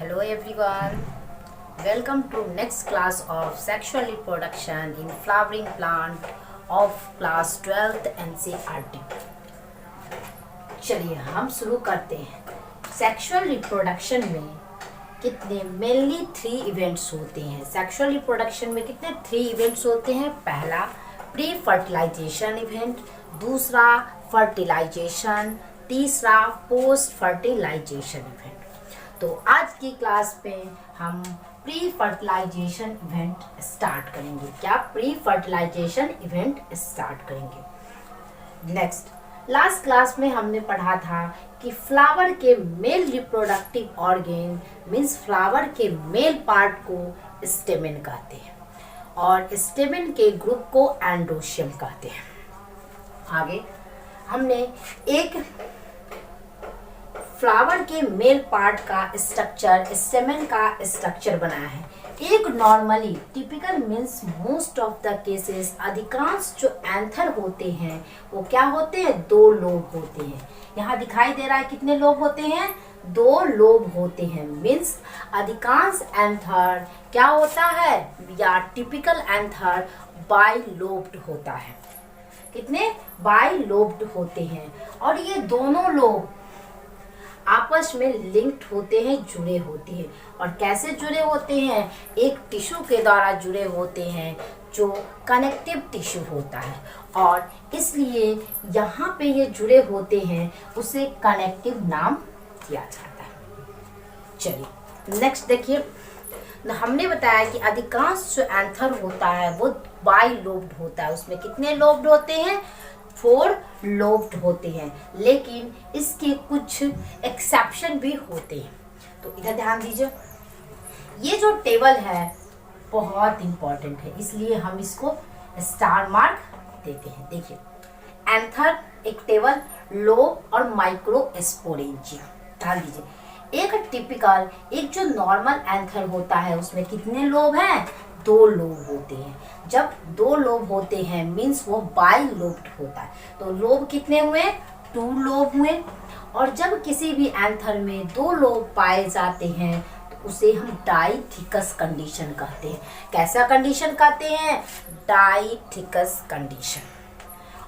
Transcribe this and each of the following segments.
Hello everyone. Welcome to next class of sexual reproduction in flowering plant of class 12th NCERT. चलिए हम शुरू करते हैं। Sexual reproduction में कितने मेनली 3 इवेंट्स होते हैं। सेक्सुअल रिप्रोडक्शन में कितने 3 इवेंट्स होते हैं। पहला प्री फर्टिलाइजेशन इवेंट, दूसरा फर्टिलाइजेशन, तीसरा पोस्ट फर्टिलाइजेशन इवेंट। तो आज की क्लास में हम प्री फर्टिलाइजेशन इवेंट स्टार्ट करेंगे। क्या प्री फर्टिलाइजेशन इवेंट स्टार्ट करेंगे। नेक्स्ट लास्ट क्लास में हमने पढ़ा था कि फ्लावर के male reproductive organ means flower के मेल पार्ट को स्टेमेन कहते हैं और स्टेमेन के ग्रुप को एंड्रोशियम कहते हैं। आगे हमने एक फ्लावर के मेल पार्ट का स्ट्रक्चर, स्टेमेन का स्ट्रक्चर बनाया है। एक normally typical means most of the cases, अधिकांश जो एंथर होते हैं वो क्या होते हैं, 2 लोब होते हैं। यहाँ दिखाई दे रहा है कितने लोब होते हैं, 2 लोब होते हैं। मीन्स अधिकांश एंथर क्या होता है, या टिपिकल एंथर बाइलोब्ड होता है। कितने बाइलोब्ड होते हैं और ये दोनों लोब आपस में लिंक्ड होते हैं, जुड़े होते हैं। और कैसे जुड़े होते हैं, एक टिश्यू के द्वारा जुड़े होते हैं जो कनेक्टिव टिश्यू होता है और इसलिए यहाँ पे ये जुड़े होते हैं, उसे कनेक्टिव नाम दिया जाता है। चलिए नेक्स्ट देखिए, हमने बताया कि अधिकांश जो एंथर होता है वो बाइलोब्ड होता है। उसमें कितने लोब्ड होते हैं, 4 लोब्ड होते हैं, लेकिन इसके कुछ एक्सेप्शन भी होते हैं। तो इधर ध्यान दीजिए, ये जो टेबल है बहुत इंपॉर्टेंट है, इसलिए हम इसको स्टार मार्क देते हैं। देखिए एंथर एक टेबल, लोब और माइक्रो स्पोरेंजिया। ध्यान दीजिए, एक टिपिकल, एक जो नॉर्मल एंथर होता है उसमें कितने लोब हैं, 2 लोब होते हैं। जब 2 लोब होते हैं मीन्स वो बाइलोब्ड होता है। तो लोब कितने हुए, 2 लोब हुए। और जब किसी भी एंथर में 2 लोब पाए जाते हैं तो उसे हम डाइथिकस कंडीशन कहते हैं। कैसा कंडीशन कहते हैं, डाइथिकस कंडीशन।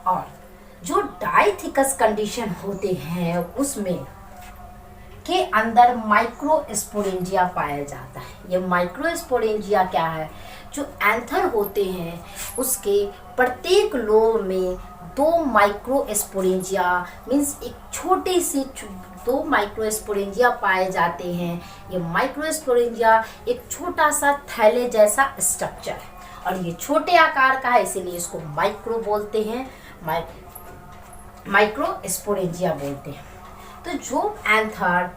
और जो डाइथिकस कंडीशन होते हैं उसमें के अंदर माइक्रोस्पोरेंजिया पाया जाता है। ये माइक्रोस्पोरेंजिया क्या है, जो एंथर होते हैं उसके प्रत्येक लोब में 2 माइक्रोस्पोरेंजिया मीन्स एक छोटी सी 2 माइक्रोस्पोरेंजिया पाए जाते हैं। ये माइक्रोस्पोरेंजिया एक छोटा सा थैले जैसा स्ट्रक्चर है और ये छोटे आकार का है, इसीलिए इसको माइक्रो बोलते हैं, माइक्रोस्पोरेंजिया बोलते हैं। तो जो एंथर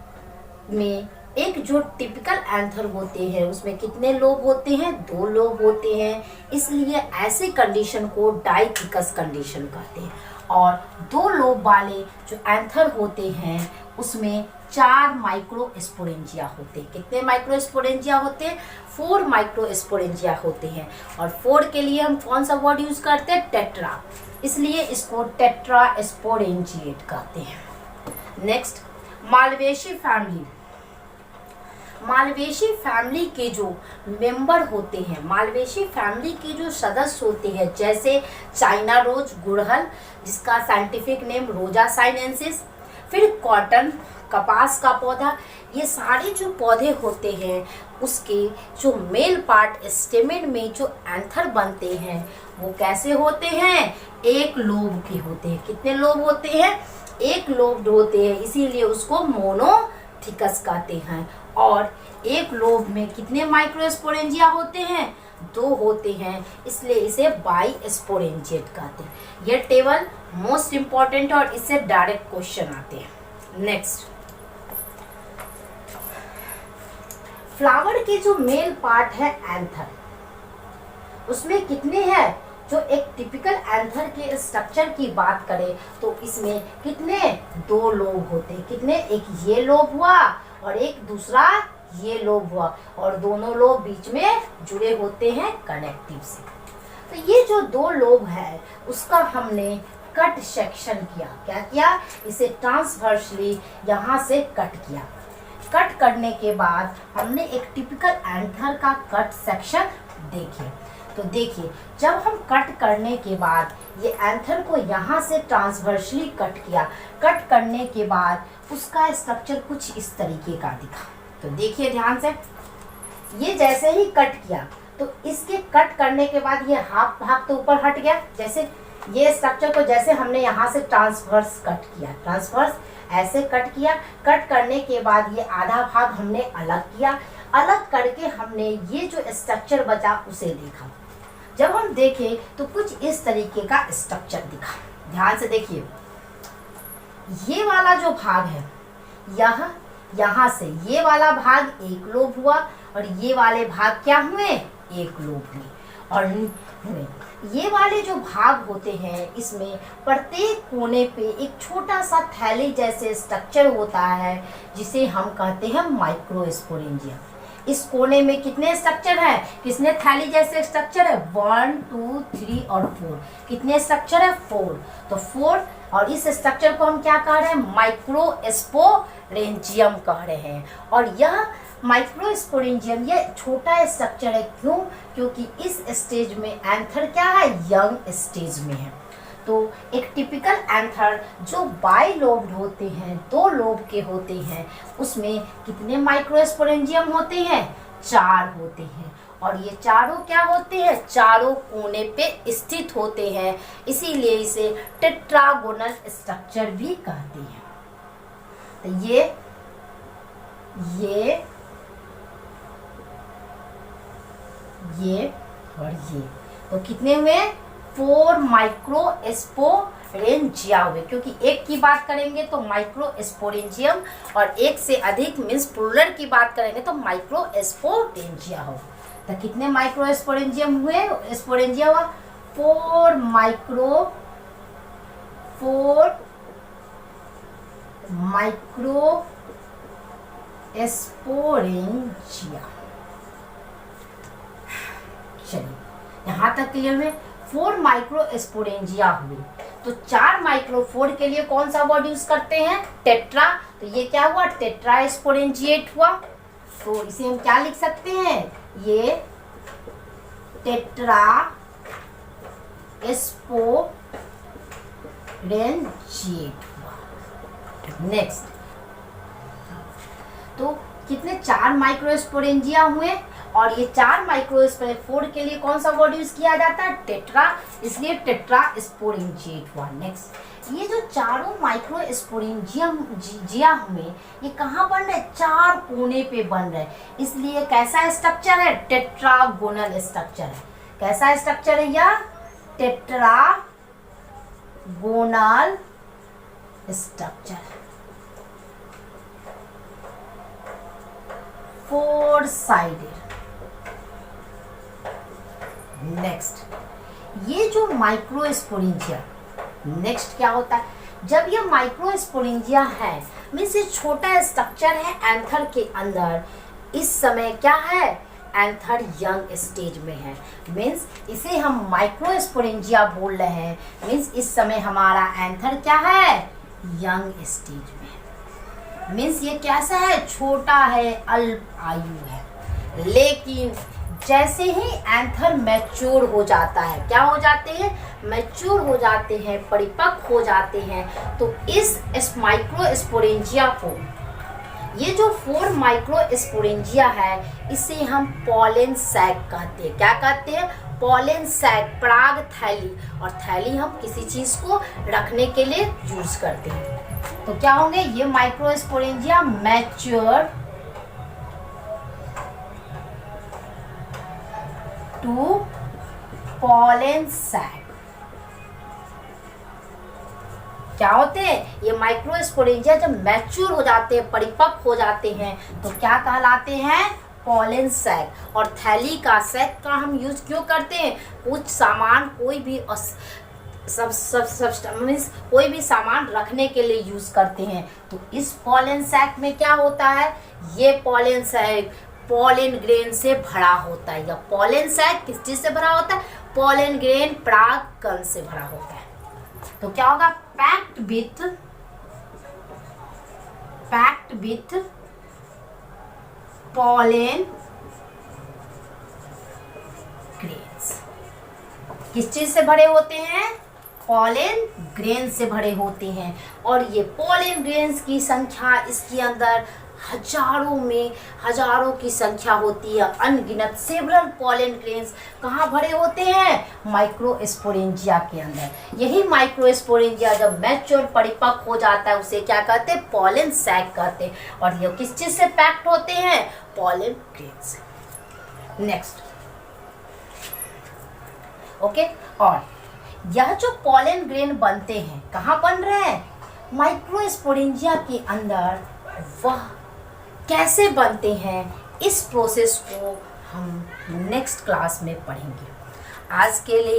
में एक जो टिपिकल एंथर होते हैं उसमें कितने लोब होते हैं, 2 लोब होते हैं, इसलिए ऐसे कंडीशन को डाइथिकस कंडीशन कहते हैं। और 2 लोब वाले जो एंथर होते हैं उसमें 4 माइक्रोस्पोरेंजिया होते हैं। कितने माइक्रोस्पोरेंजिया होते हैं, 4 माइक्रोस्पोरेंजिया होते हैं। और 4 के लिए हम कौन सा वर्ड यूज करते हैं, टेट्रा, इसलिए इसको टेट्रास्पोरेंजिएट कहते हैं। Next Malvaceae family. Malvaceae family के जो मेंबर होते हैं, मालवेशी फैमिली के जो सदस्य होते हैं, जैसे चाइना रोज, गुड़हल जिसका साइंटिफिक नेम रोजा साइनेंसिस, फिर कॉटन कपास का पौधा, ये सारे जो पौधे होते हैं उसके जो मेल पार्ट स्टेमेन में जो एंथर बनते हैं वो कैसे होते हैं, 1 लोब के होते हैं। कितने लोब होते हैं, 1 लोब होते हैं, इसीलिए उसको मोनोथिकस कहते हैं। और 1 लोब में कितने माइक्रोस्पोरेंजिया होते हैं, 2 होते हैं, इसलिए इसे बाइस्पोरेंजिएट कहते हैं। यह टेबल मोस्ट इंपॉर्टेंट और इससे डायरेक्ट क्वेश्चन आते हैं। नेक्स्ट फ्लावर के जो मेल पार्ट है एंथर, उसमें कितने हैं, जो एक टिपिकल एंथर के स्ट्रक्चर की बात करें तो इसमें कितने, 2 लोब होते हैं। कितने, एक ये लोब हुआ और एक दूसरा ये लोब हुआ और दोनों लोब बीच में जुड़े होते हैं कनेक्टिव से। तो ये जो 2 लोब है उसका हमने कट सेक्शन किया। क्या किया, इसे ट्रांसवर्सली यहाँ से कट किया। कट करने के बाद हमने एक टिपिकल एंथर का कट सेक्शन देखे। तो देखिए, जब हम कट करने के बाद ये एंथर को यहाँ से ट्रांसवर्सली कट किया, कट करने के बाद उसका स्ट्रक्चर कुछ इस तरीके का दिखा। तो देखिए ध्यान से, ये जैसे ही कट किया तो इसके कट करने के बाद ये हाफ भाग तो ऊपर हट गया। जैसे ये स्ट्रक्चर को जैसे हमने यहाँ से ट्रांसवर्स कट किया, ट्रांसवर्स ऐसे कट किया, कट करने के बाद ये आधा भाग हमने अलग किया, अलग करके हमने ये जो स्ट्रक्चर बचा उसे देखा। जब हम देखें तो कुछ इस तरीके का स्ट्रक्चर दिखा। ध्यान से देखिए, ये वाला जो भाग है, यहाँ से ये वाला भाग एक लोब हुआ और ये वाले भाग क्या हुए, एक लोब हुए। और ये वाले जो भाग होते हैं, इसमें प्रत्येक कोने पे एक छोटा सा थैली जैसे स्ट्रक्चर होता है जिसे हम कहते हैं माइक्रोस्पोरेंजियम। इस कोने में कितने स्ट्रक्चर है, कितने थैली जैसे स्ट्रक्चर है, 1 2 3 और 4। कितने स्ट्रक्चर है, 4। तो 4, और इस स्ट्रक्चर को हम क्या कह रहे हैं, माइक्रोस्पोरेंजियम कह रहे हैं। और यह माइक्रोस्पोरेंजियम ये छोटा स्ट्रक्चर है, क्यों, क्योंकि इस स्टेज में एंथर क्या है, यंग स्टेज में है। तो एक टिपिकल एंथर जो बाई लोब्ड होते हैं, 2 लोब के होते हैं, उसमें कितने माइक्रोस्पोरेंजियम होते हैं, 4 होते हैं। और ये चारों क्या होते हैं, चारों कोने पे स्थित होते हैं, इसीलिए इसे टेट्रागोनल स्ट्रक्चर भी कहते हैं। तो ये और ये तो कितने हुए, 4 माइक्रोस्पोरेंजिया हुए। क्योंकि एक की बात करेंगे तो माइक्रोस्पोरेंजियम, और एक से अधिक मीन्स प्लूरल की बात करेंगे तो माइक्रोस्पोरेंजिया हो। तो कितने माइक्रोस्पोरेंजियम हुए, स्पोरेंजिया हुआ 4 माइक्रोस्पोरेंजिया। चलिए यहाँ तक क्लियर हुए। 4 माइक्रोस्पोरेंजिया हुए, तो 4 माइक्रो 4 के लिए कौन सा वर्ड यूज करते हैं, टेट्रा। तो ये क्या हुआ, टेट्रास्पोरेंजिएट हुआ। तो इसे हम क्या लिख सकते हैं, ये टेट्रास्पोरेंजिएट हुआ। नेक्स्ट, तो कितने, 4 माइक्रोस्पोरेंजिया हुए, और ये 4 माइक्रोस्पोरेंजिया 4 के लिए कौन सा वर्ड यूज किया जाता है, टेट्रा, इसलिए टेट्रास्पोरेंजिएट हुआ। नेक्स्ट, ये जो चारों माइक्रोस्पोरेंजिया हुए, ये कहाँ बन रहे, 4 कोने पे बन रहे, इसलिए कैसा स्ट्रक्चर है, टेट्रागोनल स्ट्रक्चर है। कैसा स्ट्रक्चर है यह, टेट्रागोनल स्ट्रक्चर है, 4 साइडेड। नेक्स्ट, ये जो माइक्रोस्पोरेंजिया, नेक्स्ट क्या होता है, जब ये माइक्रोस्पोरेंजिया है, मीन्स ये छोटा स्ट्रक्चर है एंथर के अंदर, इस समय क्या है, एंथर यंग स्टेज में है, मीन्स इसे हम माइक्रोस्पोरेंजिया बोल रहे हैं। मीन्स इस समय हमारा एंथर क्या है, यंग स्टेज में है। मीन्स ये कैसा है, छोटा है, अल्प आयु है। लेकिन जैसे ही एंथर मैच्योर हो जाता है, क्या हो जाते हैं, मैच्योर हो जाते हैं, परिपक्व हो जाते हैं, तो इस माइक्रोस्पोरेंजिया को, ये जो 4 माइक्रोस्पोरेंजिया है, इसे हम पॉलन सैक कहते हैं। क्या कहते हैं, पॉलन सैक, पराग थैली। और थैली हम किसी चीज को रखने के लिए यूज करते हैं। तो क्या होंगे, ये microsporangia mature to pollen sac. क्या होते हैं, ये माइक्रोस्पोरेंजिया जब मैच्योर हो जाते हैं, परिपक्व हो जाते हैं, तो क्या कहलाते हैं, पॉलन सैक। और थैली का, सैक का हम यूज क्यों करते हैं, कुछ सामान, कोई भी मीन्स कोई भी सामान रखने के लिए यूज करते हैं। तो इस पॉलन सैक में क्या होता है, ये पॉलन सैक पॉलन ग्रेन से भरा होता है। या पॉलन सैक किस चीज से भरा होता है, पॉलन ग्रेन, पराग कण से भरा होता है। तो क्या होगा, पैक्ड विथ पॉलन ग्रेन्स किस चीज से भरे होते हैं? पॉलन ग्रेन से भरे होते हैं। और ये पॉलन ग्रेन्स की संख्या इसके अंदर हजारों की संख्या होती है, अनगिनत सेवरल पॉलन ग्रेन्स कहाँ भरे होते हैं? माइक्रोस्पोरेंजिया के अंदर। यही माइक्रोस्पोरेंजिया जब मैच्योर परिपक्व हो जाता है उसे क्या कहते हैं? पॉलन सैक कहते हैं। और ये किस चीज से पैक्ड होते हैं? पॉलन ग्रेन से। Next, okay. और यह जो पॉलन ग्रेन बनते हैं कहाँ बन रहे हैं? माइक्रोस्पोरेंजिया के अंदर। वह कैसे बनते हैं इस प्रोसेस को हम नेक्स्ट क्लास में पढ़ेंगे। आज के लिए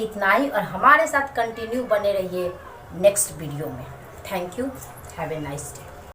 इतना ही और हमारे साथ कंटिन्यू बने रहिए नेक्स्ट वीडियो में। Thank you, have a nice day.